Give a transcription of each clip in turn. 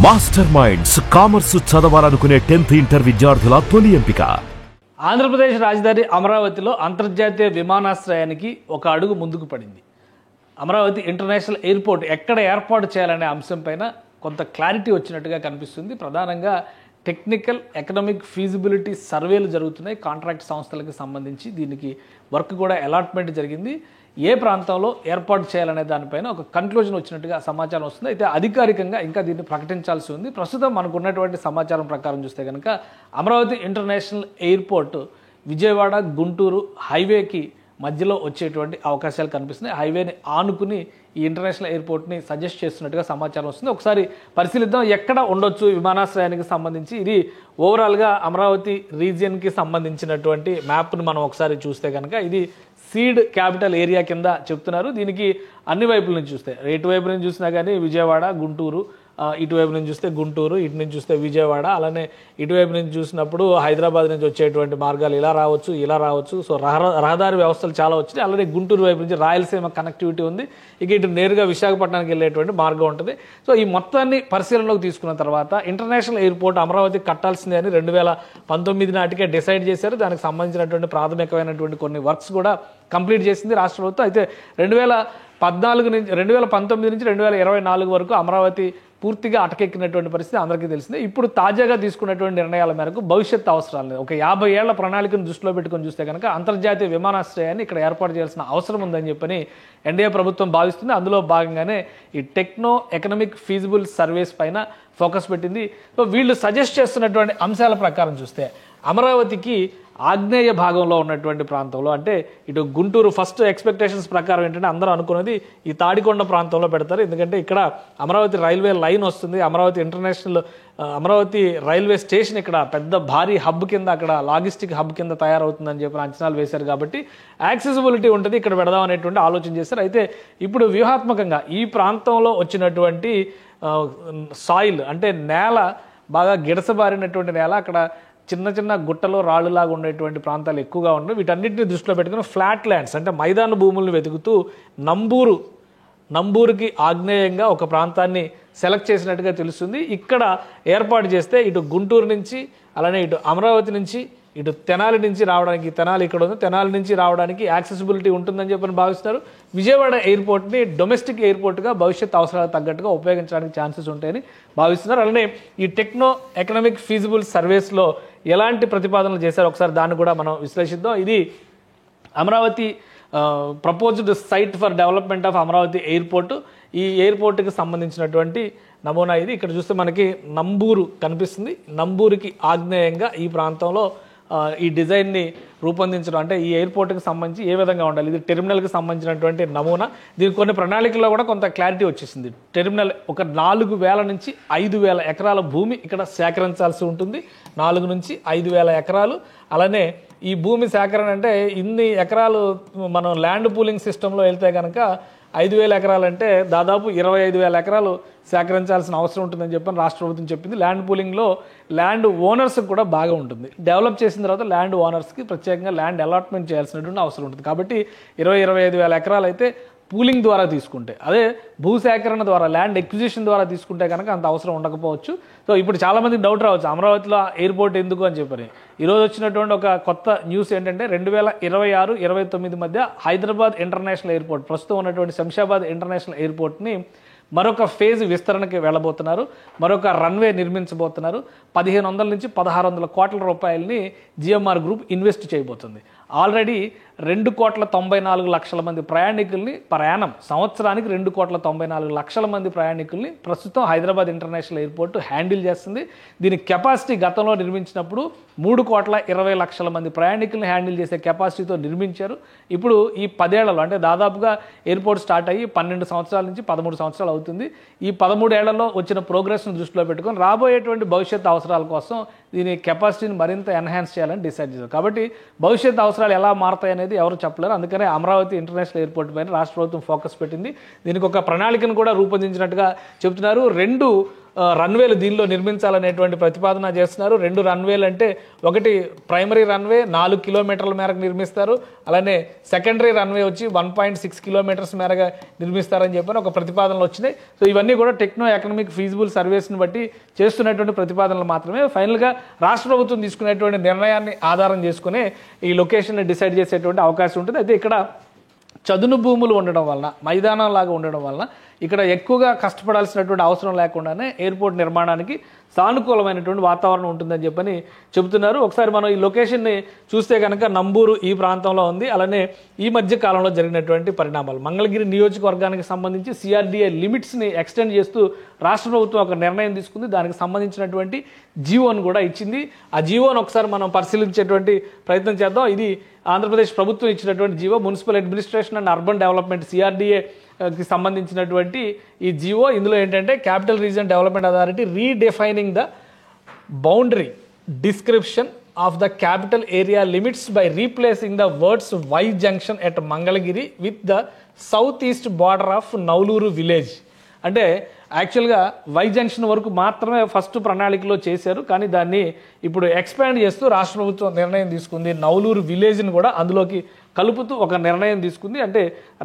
Master minds commerce చదవాలనుకునే 10th inter విద్యార్థుల తొలి ఎంపిక. ఆంధ్రప్రదేశ్ రాజధాని అమరావతిలో అంతర్జాతీయ విమానాశ్రయానికి ఒక అడుగు ముందుకు పడింది. అమరావతి ఇంటర్నేషనల్ ఎయిర్పోర్ట్ ఎక్కడ ఏర్పాటు చేయాలనే అంశంపైన కొంత క్లారిటీ వచ్చినట్టుగా కనిపిస్తుంది. ప్రధానంగా టెక్నికల్ ఎకనామిక్ ఫీజిబిలిటీ సర్వేలు జరుగుతున్నాయి. కాంట్రాక్ట్ సంస్థలకు సంబంధించి దీనికి వర్క్ కూడా అలాట్మెంట్ జరిగింది. ఏ ప్రాంతంలో ఏర్పాటు చేయాలనే దానిపైన ఒక కన్క్లూజన్ వచ్చినట్టుగా సమాచారం వస్తుంది. అయితే అధికారికంగా ఇంకా దీన్ని ప్రకటించాల్సి ఉంది. ప్రస్తుతం మనకు ఉన్నటువంటి సమాచారం ప్రకారం చూస్తే కనుక అమరావతి ఇంటర్నేషనల్ ఎయిర్పోర్ట్ విజయవాడ గుంటూరు హైవేకి మధ్యలో వచ్చేటువంటి అవకాశాలు కనిపిస్తున్నాయి. హైవేని ఆనుకుని ఈ ఇంటర్నేషనల్ ఎయిర్పోర్ట్ని సజెస్ట్ చేస్తున్నట్టుగా సమాచారం వస్తుంది. ఒకసారి పరిశీలిద్దాం ఎక్కడ ఉండొచ్చు విమానాశ్రయానికి సంబంధించి. ఇది ఓవరాల్గా అమరావతి రీజియన్కి సంబంధించినటువంటి మ్యాప్ను మనం ఒకసారి చూస్తే కనుక ఇది సీడ్ క్యాపిటల్ ఏరియా కింద చెప్తున్నారు. దీనికి అన్ని వైపుల నుంచి చూస్తే, ఇటువైపు నుంచి చూసినా కానీ విజయవాడ గుంటూరు, ఇటువైపు నుంచి చూస్తే గుంటూరు, ఇటు నుంచి చూస్తే విజయవాడ, అలానే ఇటువైపు నుంచి చూసినప్పుడు హైదరాబాద్ నుంచి వచ్చేటువంటి మార్గాలు ఇలా రావచ్చు, ఇలా రావచ్చు. సో రహదారి వ్యవస్థలు చాలా వచ్చినాయి. అలానే గుంటూరు వైపు నుంచి రాయలసీమ కనెక్టివిటీ ఉంది. ఇక ఇటు నేరుగా విశాఖపట్నానికి వెళ్ళేటువంటి మార్గం ఉంటుంది. సో ఈ మొత్తాన్ని పరిశీలనలోకి తీసుకున్న తర్వాత ఇంటర్నేషనల్ ఎయిర్పోర్ట్ అమరావతి కట్టాల్సిందే అని 2019 నాటికే డిసైడ్ చేశారు. దానికి సంబంధించినటువంటి ప్రాథమికమైనటువంటి కొన్ని వర్క్స్ కూడా కంప్లీట్ చేసింది రాష్ట్ర ప్రభుత్వం. అయితే 2019 నుంచి 2024 వరకు అమరావతి పూర్తిగా అటకెక్కినటువంటి పరిస్థితి అందరికీ తెలిసిందే. ఇప్పుడు తాజాగా తీసుకున్నటువంటి నిర్ణయాల మేరకు భవిష్యత్ అవసరాలు ఒక 50 ఏళ్ల ప్రణాళికను దృష్టిలో పెట్టుకొని చూస్తే కనుక అంతర్జాతీయ విమానాశ్రయాన్ని ఇక్కడ ఏర్పాటు చేయాల్సిన అవసరం ఉందని చెప్పని ఎన్డీఏ ప్రభుత్వం భావిస్తుంది. అందులో భాగంగానే ఈ టెక్నో ఎకనామిక్ ఫీజిబుల్ సర్వేస్ పైన ఫోకస్ పెట్టింది. సో వీళ్ళు సజెస్ట్ చేస్తున్నటువంటి అంశాల ప్రకారం చూస్తే అమరావతికి ఆగ్నేయ భాగంలో ఉన్నటువంటి ప్రాంతంలో, అంటే ఇటు గుంటూరు ఫస్ట్ ఎక్స్పెక్టేషన్స్ ప్రకారం ఏంటంటే అందరూ అనుకున్నది ఈ తాడికొండ ప్రాంతంలో పెడతారు. ఎందుకంటే ఇక్కడ అమరావతి రైల్వే లైన్ వస్తుంది. అమరావతి రైల్వే స్టేషన్ ఇక్కడ పెద్ద భారీ హబ్ కింద, అక్కడ లాజిస్టిక్ హబ్ కింద తయారవుతుందని చెప్పి అంచనాలు వేశారు. కాబట్టి యాక్సెసిబిలిటీ ఉంటుంది, ఇక్కడ పెడదాం అనేటువంటి ఆలోచన చేశారు. అయితే ఇప్పుడు వ్యూహాత్మకంగా ఈ ప్రాంతంలో వచ్చినటువంటి సాయిల్, అంటే నేల బాగా గిడసబారినటువంటి నేల, అక్కడ చిన్న చిన్న గుట్టలో రాళ్ళులాగా ఉండేటువంటి ప్రాంతాలు ఎక్కువగా ఉన్నాయి. వీటన్నిటిని దృష్టిలో పెట్టుకుని ఫ్లాట్ ల్యాండ్స్, అంటే మైదాన భూములను వెతుకుతూ నంబూరుకి ఆగ్నేయంగా ఒక ప్రాంతాన్ని సెలెక్ట్ చేసినట్టుగా తెలుస్తుంది. ఇక్కడ ఏర్పాటు చేస్తే ఇటు గుంటూరు నుంచి, అలానే ఇటు అమరావతి నుంచి, ఇటు తెనాలి నుంచి రావడానికి, తెనాలి ఇక్కడ ఉంది, తెనాలి నుంచి రావడానికి యాక్సెసిబిలిటీ ఉంటుందని చెప్పని భావిస్తున్నారు. విజయవాడ ఎయిర్పోర్ట్ని డొమెస్టిక్ ఎయిర్పోర్ట్గా భవిష్యత్ అవసరాలకు తగ్గట్టుగా ఉపయోగించడానికి ఛాన్సెస్ ఉంటాయని భావిస్తున్నారు. అలానే ఈ టెక్నో ఎకనామిక్ ఫీజిబుల్ సర్వేస్లో ఎలాంటి ప్రతిపాదనలు చేశారో ఒకసారి దాన్ని కూడా మనం విశ్లేషిద్దాం. ఇది Amaravati proposed site for development of Amaravati airport. ఈ ఎయిర్పోర్ట్కి సంబంధించినటువంటి నమూనా ఇది. ఇక్కడ చూస్తే మనకి నంబూరు కనిపిస్తుంది. నంబూరుకి ఆగ్నేయంగా ఈ ప్రాంతంలో ఈ డిజైన్ని రూపొందించడం, అంటే ఈ ఎయిర్పోర్ట్కి సంబంధించి ఏ విధంగా ఉండాలి, ఇది టెర్మినల్కి సంబంధించినటువంటి నమూనా. దీనికి కొన్ని ప్రణాళికల్లో కూడా కొంత క్లారిటీ వచ్చేసింది. టెర్మినల్ ఒక 4,000 నుంచి 5,000 ఎకరాల భూమి ఇక్కడ సేకరించాల్సి ఉంటుంది. 4 నుంచి 5,000 ఎకరాలు. అలానే ఈ భూమి సేకరణ అంటే ఇన్ని ఎకరాలు మనం ల్యాండ్ పూలింగ్ సిస్టంలో వెళ్తే కనుక 5,000 ఎకరాలు అంటే దాదాపు 25,000 ఎకరాలు సేకరించాల్సిన అవసరం ఉంటుందని చెప్పని రాష్ట్ర ప్రభుత్వం చెప్పింది. ల్యాండ్ పూలింగ్లో ల్యాండ్ ఓనర్స్కి కూడా బాగా ఉంటుంది. డెవలప్ చేసిన తర్వాత ల్యాండ్ ఓనర్స్కి ప్రత్యేకంగా ల్యాండ్ అలాట్మెంట్ చేయాల్సినటువంటి అవసరం ఉంటుంది. కాబట్టి 25,000 ఎకరాలు అయితే పూలింగ్ ద్వారా తీసుకుంటే, అదే భూసేకరణ ద్వారా ల్యాండ్ ఎక్విజిషన్ ద్వారా తీసుకుంటే కనుక అంత అవసరం ఉండకపోవచ్చు. సో ఇప్పుడు చాలామందికి డౌట్ రావచ్చు, అమరావతిలో ఎయిర్పోర్ట్ ఎందుకు అని చెప్పని. ఈరోజు వచ్చినటువంటి ఒక కొత్త న్యూస్ ఏంటంటే 2026-29 మధ్య హైదరాబాద్ ఇంటర్నేషనల్ ఎయిర్పోర్ట్, ప్రస్తుతం ఉన్నటువంటి శంషాబాద్ ఇంటర్నేషనల్ ఎయిర్పోర్ట్ని మరొక ఫేజ్ విస్తరణకి వెళ్ళబోతున్నారు. మరొక రన్వే నిర్మించబోతున్నారు. 1,500 నుంచి 1,600 కోట్ల రూపాయలని జిఎంఆర్ గ్రూప్ ఇన్వెస్ట్ చేయబోతుంది. ఆల్రెడీ 2,94,00,000 మంది ప్రయాణికుల్ని ప్రయాణం, సంవత్సరానికి 2,94,00,000 మంది ప్రయాణికుల్ని ప్రస్తుతం హైదరాబాద్ ఇంటర్నేషనల్ ఎయిర్పోర్ట్ హ్యాండిల్ చేస్తుంది. దీని కెపాసిటీ గతంలో నిర్మించినప్పుడు 3,20,00,000 మంది ప్రయాణికుల్ని హ్యాండిల్ చేసే కెపాసిటీతో నిర్మించారు. ఇప్పుడు ఈ 10 ఏళ్లలో, అంటే దాదాపుగా ఎయిర్పోర్ట్ స్టార్ట్ అయ్యి 12 సంవత్సరాల నుంచి 13 సంవత్సరాలు అవుతుంది. ఈ 13 ఏళ్లలో వచ్చిన ప్రోగ్రెస్ను దృష్టిలో పెట్టుకొని రాబోయేటువంటి భవిష్యత్ అవసరాల కోసం దీని కెపాసిటీని మరింత ఎన్హాన్స్ చేయాలని డిసైడ్ చేశారు. కాబట్టి భవిష్యత్ అవసరాలు ఎలా మారుతాయి అనేది ఎవరు చెప్పలేరు. అందుకనే అమరావతి ఇంటర్నేషనల్ ఎయిర్పోర్ట్ పైన రాష్ట్ర ప్రభుత్వం ఫోకస్ పెట్టింది. దీనికి ఒక ప్రణాళికను కూడా రూపొందించినట్టుగా చెబుతున్నారు. 2 రన్వేలు దీనిలో నిర్మించాలనేటువంటి ప్రతిపాదన చేస్తున్నారు. 2 రన్వేలు అంటే ఒకటి ప్రైమరీ రన్వే 4 కిలోమీటర్ల మేరకు నిర్మిస్తారు, అలానే సెకండరీ రన్వే వచ్చి 1.6 కిలోమీటర్స్ మేరగా నిర్మిస్తారని చెప్పని ఒక ప్రతిపాదనలు వచ్చినాయి. సో ఇవన్నీ కూడా టెక్నో ఎకనామిక్ ఫీజిబుల్ సర్వేస్ని బట్టి చేస్తున్నటువంటి ప్రతిపాదనలు మాత్రమే. ఫైనల్గా రాష్ట్ర ప్రభుత్వం తీసుకునేటువంటి నిర్ణయాన్ని ఆధారం చేసుకునే ఈ లొకేషన్ని డిసైడ్ చేసేటువంటి అవకాశం ఉంటుంది. అయితే ఇక్కడ చదును భూములు ఉండడం వలన, మైదానం లాగా ఉండడం వలన ఇక్కడ ఎక్కువగా కష్టపడాల్సినటువంటి అవసరం లేకుండానే ఎయిర్పోర్ట్ నిర్మాణానికి సానుకూలమైనటువంటి వాతావరణం ఉంటుందని చెప్పని చెబుతున్నారు. ఒకసారి మనం ఈ లొకేషన్ని చూస్తే కనుక నంబూరు ఈ ప్రాంతంలో ఉంది. అలానే ఈ మధ్య కాలంలో జరిగినటువంటి పరిణామాలు, మంగళగిరి నియోజకవర్గానికి సంబంధించి సిఆర్డీఏ లిమిట్స్ని ఎక్స్టెండ్ చేస్తూ రాష్ట్ర ప్రభుత్వం ఒక నిర్ణయం తీసుకుంది. దానికి సంబంధించినటువంటి జీవోను కూడా ఇచ్చింది. ఆ జీవోను ఒకసారి మనం పరిశీలించేటువంటి ప్రయత్నం చేద్దాం. ఇది ఆంధ్రప్రదేశ్ ప్రభుత్వం ఇచ్చినటువంటి GO, municipal administration and urban development సిఆర్డీఏకి సంబంధించినటువంటి ఈ జీవో. ఇందులో ఏంటంటే capital region development authority redefining the boundary description of the capital area limits by replacing the words Y junction at Mangalagiri with the south east border of Nowluru village. అంటే యాక్చువల్గా Y junction వరకు మాత్రమే first ప్రణాళికలో చేశారు, కానీ దాన్ని ఇప్పుడు ఎక్స్పాండ్ చేస్తూ రాష్ట్ర ప్రభుత్వం నిర్ణయం తీసుకుంది. నౌలూరు విలేజ్ని కూడా అందులోకి కలుపుతూ ఒక నిర్ణయం తీసుకుంది. అంటే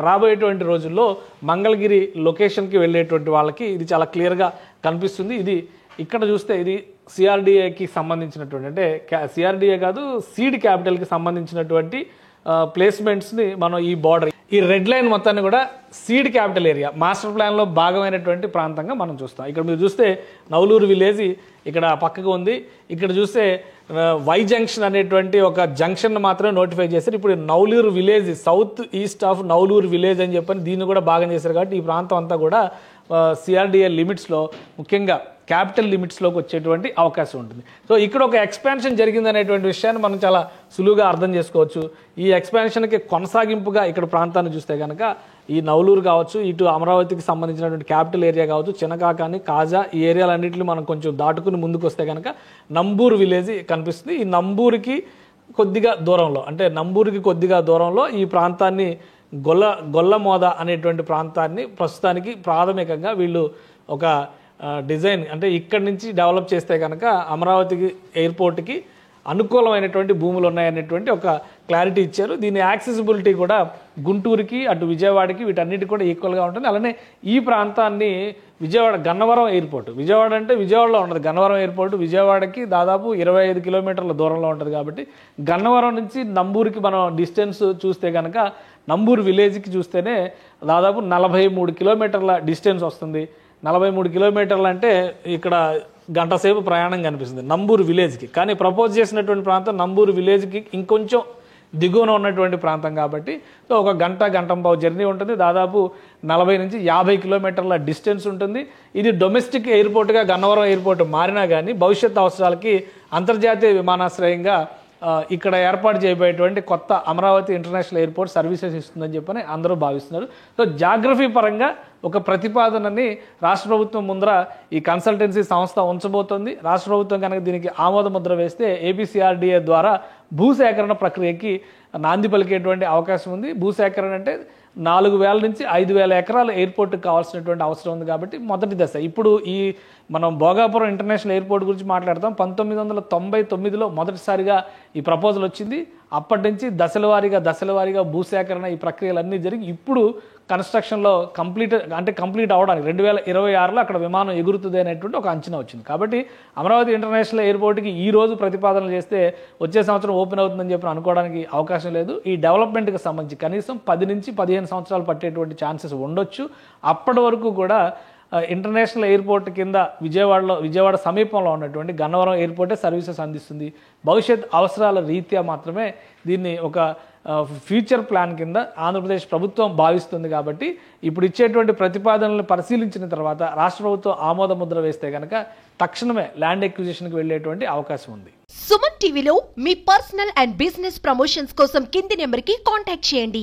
రాబోయేటువంటి రోజుల్లో మంగళగిరి లొకేషన్కి వెళ్ళేటువంటి వాళ్ళకి ఇది చాలా క్లియర్గా కనిపిస్తుంది. ఇది ఇక్కడ చూస్తే ఇది సిఆర్డీఏకి సంబంధించినటువంటి, అంటే సిఆర్డీఏ కాదు సీడ్ క్యాపిటల్కి సంబంధించినటువంటి ప్లేస్మెంట్స్ని మనం ఈ బార్డర్, ఈ రెడ్ లైన్ మొత్తాన్ని కూడా సీడ్ క్యాపిటల్ ఏరియా మాస్టర్ ప్లాన్లో భాగమైనటువంటి ప్రాంతంగా మనం చూస్తాం. ఇక్కడ మీరు చూస్తే నౌలూరు విలేజ్ ఇక్కడ పక్కకు ఉంది. ఇక్కడ చూస్తే వై జంక్షన్ అనేటువంటి ఒక జంక్షన్ మాత్రమే నోటిఫై చేశారు. ఇప్పుడు Nowluru village, south east of Nowluru village అని చెప్పని దీన్ని కూడా భాగం చేశారు. కాబట్టి ఈ ప్రాంతం అంతా కూడా సిఆర్డీఏ లిమిట్స్లో, ముఖ్యంగా క్యాపిటల్ లిమిట్స్లోకి వచ్చేటువంటి అవకాశం ఉంటుంది. సో ఇక్కడ ఒక ఎక్స్పాన్షన్ జరిగిందనేటువంటి విషయాన్ని మనం చాలా సులువుగా అర్థం చేసుకోవచ్చు. ఈ ఎక్స్పాన్షన్కి కొనసాగింపుగా ఇక్కడ ప్రాంతాన్ని చూస్తే కనుక ఈ నౌలూరు కావచ్చు, ఇటు అమరావతికి సంబంధించినటువంటి క్యాపిటల్ ఏరియా కావచ్చు, చినకాకాని, కాజా, ఈ ఏరియాలన్నింటినీ మనం కొంచెం దాటుకుని ముందుకు వస్తే కనుక నంబూరు విలేజ్ కనిపిస్తుంది. ఈ నంబూరుకి కొద్దిగా దూరంలో, అంటే నంబూరుకి కొద్దిగా దూరంలో ఈ ప్రాంతాన్ని గొల్లమోద అనేటువంటి ప్రాంతాన్ని ప్రస్తుతానికి ప్రాథమికంగా వీళ్ళు ఒక డిజైన్, అంటే ఇక్కడి నుంచి డెవలప్ చేస్తే కనుక అమరావతికి ఎయిర్పోర్ట్కి అనుకూలమైనటువంటి భూములు ఉన్నాయనేటువంటి ఒక క్లారిటీ ఇచ్చారు. దీని యాక్సెసిబిలిటీ కూడా గుంటూరుకి, అటు విజయవాడకి, వీటన్నిటికి కూడా ఈక్వల్గా ఉంటుంది. అలానే ఈ ప్రాంతాన్ని విజయవాడ గన్నవరం ఎయిర్పోర్ట్, విజయవాడ అంటే విజయవాడలో ఉంటుంది, గన్నవరం ఎయిర్పోర్ట్ విజయవాడకి దాదాపు 25 కిలోమీటర్ల దూరంలో ఉంటుంది. కాబట్టి గన్నవరం నుంచి నంబూరుకి మనం డిస్టెన్స్ చూస్తే కనుక నంబూరు విలేజ్కి చూస్తేనే దాదాపు 43 కిలోమీటర్ల డిస్టెన్స్ వస్తుంది. 43 కిలోమీటర్లు అంటే ఇక్కడ గంట సేపు ప్రయాణం కనిపిస్తుంది నంబూరు విలేజ్కి. కానీ ప్రపోజ్ చేసినటువంటి ప్రాంతం నంబూరు విలేజ్కి ఇంకొంచెం దిగువన ఉన్నటువంటి ప్రాంతం కాబట్టి సో ఒక గంటంపావు జర్నీ ఉంటుంది. దాదాపు 40 నుంచి 50 కిలోమీటర్ల డిస్టెన్స్ ఉంటుంది. ఇది డొమెస్టిక్ ఎయిర్పోర్ట్గా గన్నవరం ఎయిర్పోర్ట్ మారినా కానీ భవిష్యత్ అవసరాలకి అంతర్జాతీయ విమానాశ్రయంగా ఇక్కడ ఏర్పాటు చేయబోయేటువంటి కొత్త అమరావతి ఇంటర్నేషనల్ ఎయిర్పోర్ట్ సర్వీసెస్ ఇస్తుందని చెప్పని అందరూ భావిస్తున్నారు. సో జాగ్రఫీ పరంగా ఒక ప్రతిపాదనని రాష్ట్ర ప్రభుత్వం ముందర ఈ కన్సల్టెన్సీ సంస్థ ఉంచబోతోంది. రాష్ట్ర ప్రభుత్వం కనుక దీనికి ఆమోద ముద్ర వేస్తే ఏపీసీఆర్డీఏ ద్వారా భూసేకరణ ప్రక్రియకి నాంది పలికేటువంటి అవకాశం ఉంది. భూసేకరణ అంటే 4,000 నుంచి 5,000 ఎకరాల ఎయిర్పోర్ట్కి కావాల్సినటువంటి అవసరం ఉంది. కాబట్టి మొదటి దశ ఇప్పుడు ఈ మనం భోగాపురం ఇంటర్నేషనల్ ఎయిర్పోర్ట్ గురించి మాట్లాడతాం. 1999లో మొదటిసారిగా ఈ ప్రపోజల్ వచ్చింది. అప్పటి నుంచి దశల వారీగా భూసేకరణ ఈ ప్రక్రియలన్నీ జరిగి ఇప్పుడు కన్స్ట్రక్షన్లో కంప్లీట్ అవడానికి 2026లో అక్కడ విమానం ఎగురుతుంది అనేటువంటి ఒక అంచనా వచ్చింది. కాబట్టి అమరావతి ఇంటర్నేషనల్ ఎయిర్పోర్ట్కి ఈ రోజు ప్రతిపాదనలు చేస్తే వచ్చే సంవత్సరం ఓపెన్ అవుతుందని చెప్పి అనుకోవడానికి అవకాశం లేదు. ఈ డెవలప్మెంట్కి సంబంధించి కనీసం 10 నుంచి 15 సంవత్సరాలు పట్టేటువంటి ఛాన్సెస్ ఉండొచ్చు. అప్పటి వరకు కూడా ఇంటర్నేషనల్ ఎయిర్పోర్ట్ కింద విజయవాడ సమీపంలో ఉన్నటువంటి గన్నవరం ఎయిర్పోర్టే సర్వీసెస్ అందిస్తుంది. భవిష్యత్ అవసరాల రీత్యా మాత్రమే దీన్ని ఒక ఫ్యూచర్ ప్లాన్ కింద ఆంధ్రప్రదేశ్ ప్రభుత్వం భావిస్తుంది. కాబట్టి ఇప్పుడు ఇచ్చేటువంటి ప్రతిపాదనలను పరిశీలించిన తర్వాత రాష్ట్ర ప్రభుత్వం ఆమోద ముద్ర వేస్తే కనుక తక్షణమే ల్యాండ్ ఎక్విజిషన్కి వెళ్ళేటువంటి అవకాశం ఉంది. సుమన్ టీవీలో మీ పర్సనల్ అండ్ బిజినెస్ ప్రమోషన్స్ కోసం కింది నెంబర్కి కాంటాక్ట్ చేయండి.